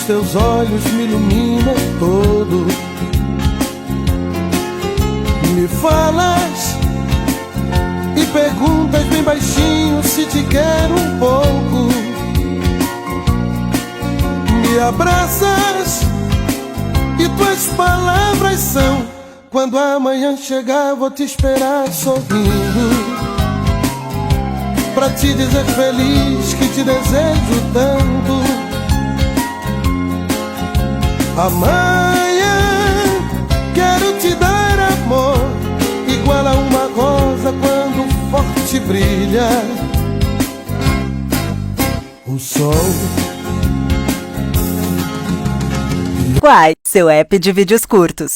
teus olhos me iluminam todo. Me falas e perguntas bem baixinho se te quero um pouco. Me abraças e tuas palavras são: quando amanhã chegar vou te esperar sorrindo, pra te dizer feliz que te desejo tanto. Amanhã quero te dar amor, igual a uma rosa quando forte brilha o sol. Quai, seu app de vídeos curtos.